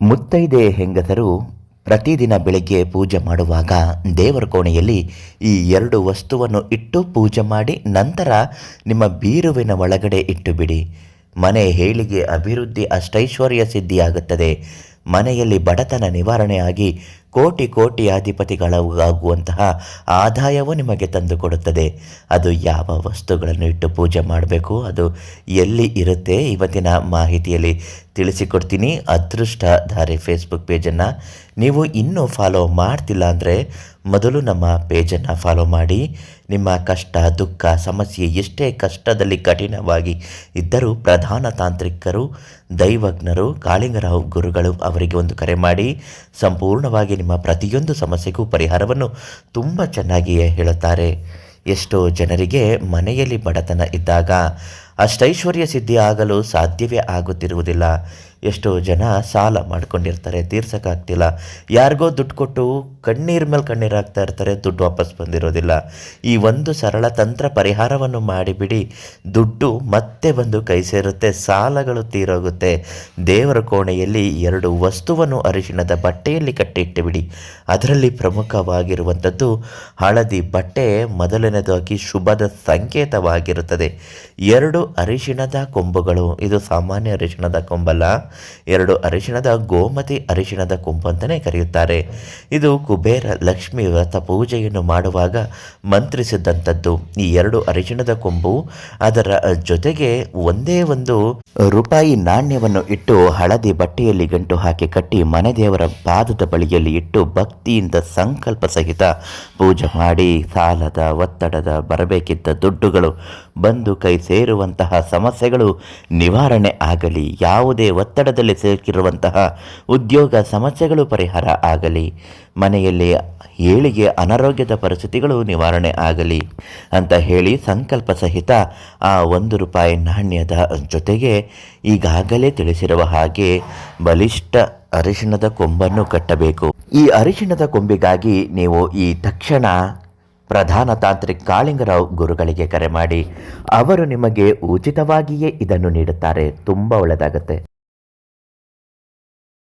ಮುತ್ತೈದೆ ಹೆಂಗಸರು ಪ್ರತಿದಿನ ಬೆಳಗ್ಗೆ ಪೂಜೆ ಮಾಡುವಾಗ ದೇವರ ಕೋಣೆಯಲ್ಲಿ ಈ ಎರಡು ವಸ್ತುವನ್ನು ಇಟ್ಟು ಪೂಜೆ ಮಾಡಿ ನಂತರ ನಿಮ್ಮ ಬೀರುವಿನ ಒಳಗಡೆ ಇಟ್ಟು ಬಿಡಿ. ಮನೆ ಏಳಿಗೆ, ಅಭಿವೃದ್ಧಿ, ಅಷ್ಟೈಶ್ವರ್ಯ ಸಿದ್ಧಿಯಾಗುತ್ತದೆ. ಮನೆಯಲ್ಲಿ ಬಡತನ ನಿವಾರಣೆಯಾಗಿ ಕೋಟಿ ಕೋಟಿ ಅಧಿಪತಿಗಳಾಗುವಂತಹ ಆದಾಯವು ನಿಮಗೆ ತಂದುಕೊಡುತ್ತದೆ. ಅದು ಯಾವ ವಸ್ತುಗಳನ್ನು ಇಟ್ಟು ಪೂಜೆ ಮಾಡಬೇಕು, ಅದು ಎಲ್ಲಿ ಇರುತ್ತೆ, ಇವತ್ತಿನ ಮಾಹಿತಿಯಲ್ಲಿ ತಿಳಿಸಿಕೊಡ್ತೀನಿ. ಅದೃಷ್ಟಧಾರೆ ಫೇಸ್ಬುಕ್ ಪೇಜನ್ನು ನೀವು ಇನ್ನೂ ಫಾಲೋ ಮಾಡ್ತಿಲ್ಲ ಅಂದರೆ ಮೊದಲು ನಮ್ಮ ಪೇಜನ್ನು ಫಾಲೋ ಮಾಡಿ. ನಿಮ್ಮ ಕಷ್ಟ, ದುಃಖ, ಸಮಸ್ಯೆ ಎಷ್ಟೇ ಕಷ್ಟದಲ್ಲಿ ಕಠಿಣವಾಗಿ ಇದ್ದರೂ ಪ್ರಧಾನ ತಾಂತ್ರಿಕರು, ದೈವಜ್ಞರು, ಕಾಳಿಂಗರಾವ್ ಗುರುಗಳು ಅವರಿಗೆ ಒಂದು ಕರೆ ಮಾಡಿ ಸಂಪೂರ್ಣವಾಗಿ ನಿಮ್ಮ ಪ್ರತಿಯೊಂದು ಸಮಸ್ಯೆಗೂ ಪರಿಹಾರವನ್ನು ತುಂಬ ಚೆನ್ನಾಗಿಯೇ ಹೇಳುತ್ತಾರೆ. ಎಷ್ಟೋ ಜನರಿಗೆ ಮನೆಯಲ್ಲಿ ಬಡತನ ಇದ್ದಾಗ ಅಷ್ಟೈಶ್ವರ್ಯ ಸಿದ್ಧಿ ಆಗಲು ಸಾಧ್ಯವೇ ಆಗುತ್ತಿರುವುದಿಲ್ಲ. ಎಷ್ಟೋ ಜನ ಸಾಲ ಮಾಡ್ಕೊಂಡಿರ್ತಾರೆ, ತೀರ್ಸೋಕ್ಕಾಗ್ತಿಲ್ಲ. ಯಾರಿಗೋ ದುಡ್ಡು ಕೊಟ್ಟು ಕಣ್ಣೀರ ಮೇಲೆ ಕಣ್ಣೀರು ಹಾಕ್ತಾ ಇರ್ತಾರೆ, ದುಡ್ಡು ವಾಪಸ್ ಬಂದಿರೋದಿಲ್ಲ. ಈ ಒಂದು ಸರಳ ತಂತ್ರ ಪರಿಹಾರವನ್ನು ಮಾಡಿಬಿಡಿ, ದುಡ್ಡು ಮತ್ತೆ ಬಂದು ಕೈ ಸೇರುತ್ತೆ, ಸಾಲಗಳು ತೀರೋಗುತ್ತೆ. ದೇವರ ಕೋಣೆಯಲ್ಲಿ ಎರಡು ವಸ್ತುವನ್ನು ಅರಿಶಿಣದ ಬಟ್ಟೆಯಲ್ಲಿ ಕಟ್ಟಿಟ್ಟುಬಿಡಿ. ಅದರಲ್ಲಿ ಪ್ರಮುಖವಾಗಿರುವಂಥದ್ದು ಹಳದಿ ಬಟ್ಟೆ. ಮೊದಲನೇದಾಗಿ ಶುಭದ ಸಂಕೇತವಾಗಿರುತ್ತದೆ. ಎರಡು ಅರಿಶಿಣದ ಕೊಂಬುಗಳು, ಇದು ಸಾಮಾನ್ಯ ಅರಿಶಿಣದ ಕೊಂಬಲ್ಲ, ಎರಡು ಅರಿಶಿಣದ ಗೋಮತಿ ಅರಿಶಿಣದ ಕೊಂಬು ಅಂತಲೇ ಕರೆಯುತ್ತಾರೆ. ಇದು ಕುಬೇರ ಲಕ್ಷ್ಮಿ ವ್ರತ ಪೂಜೆಯನ್ನು ಮಾಡುವಾಗ ಮಂತ್ರಿಸಿದಂಥದ್ದು. ಈ ಎರಡು ಅರಿಶಿಣದ ಕೊಂಬು, ಅದರ ಜೊತೆಗೆ ಒಂದೇ ಒಂದು ರೂಪಾಯಿ ನಾಣ್ಯವನ್ನು ಇಟ್ಟು ಹಳದಿ ಬಟ್ಟೆಯಲ್ಲಿ ಗಂಟು ಹಾಕಿ ಕಟ್ಟಿ ಮನೆ ದೇವರ ಪಾದದ ಬಳಿಯಲ್ಲಿ ಇಟ್ಟು ಭಕ್ತಿಯಿಂದ ಸಂಕಲ್ಪ ಸಹಿತ ಪೂಜೆ ಮಾಡಿ ಸಾಲದ, ಒತ್ತಡದ, ಬರಬೇಕಿದ್ದ ದುಡ್ಡುಗಳು ಬಂದು ಕೈ ಸೇರುವಂತಹ ಸಮಸ್ಯೆಗಳು ನಿವಾರಣೆ ಆಗಲಿ, ಯಾವುದೇ ಒತ್ತಡದಲ್ಲಿ ಸಿಲುಕಿರುವಂತಹ ಉದ್ಯೋಗ ಸಮಸ್ಯೆಗಳು ಪರಿಹಾರ ಆಗಲಿ, ಮನೆಯಲ್ಲಿ ಏಳಿಗೆ, ಅನಾರೋಗ್ಯದ ಪರಿಸ್ಥಿತಿಗಳು ನಿವಾರಣೆ ಆಗಲಿ ಅಂತ ಹೇಳಿ ಸಂಕಲ್ಪ ಸಹಿತ ಆ ₹1 ನಾಣ್ಯದ ಜೊತೆಗೆ ಈಗಾಗಲೇ ತಿಳಿಸಿರುವ ಹಾಗೆ ಬಲಿಷ್ಠ ಅರಿಶಿಣದ ಕೊಂಬನ್ನು ಕಟ್ಟಬೇಕು. ಈ ಅರಿಶಿಣದ ಕೊಂಬಿಗಾಗಿ ನೀವು ಈ ತಕ್ಷಣ ಪ್ರಧಾನ ತಾಂತ್ರಿಕ ಕಾಳಿಂಗರಾವ್ ಗುರುಗಳಿಗೆ ಕರೆ ಮಾಡಿ. ಅವರು ನಿಮಗೆ ಉಚಿತವಾಗಿಯೇ ಇದನ್ನು ನೀಡುತ್ತಾರೆ. ತುಂಬ ಒಳ್ಳೆಯದಾಗುತ್ತೆ.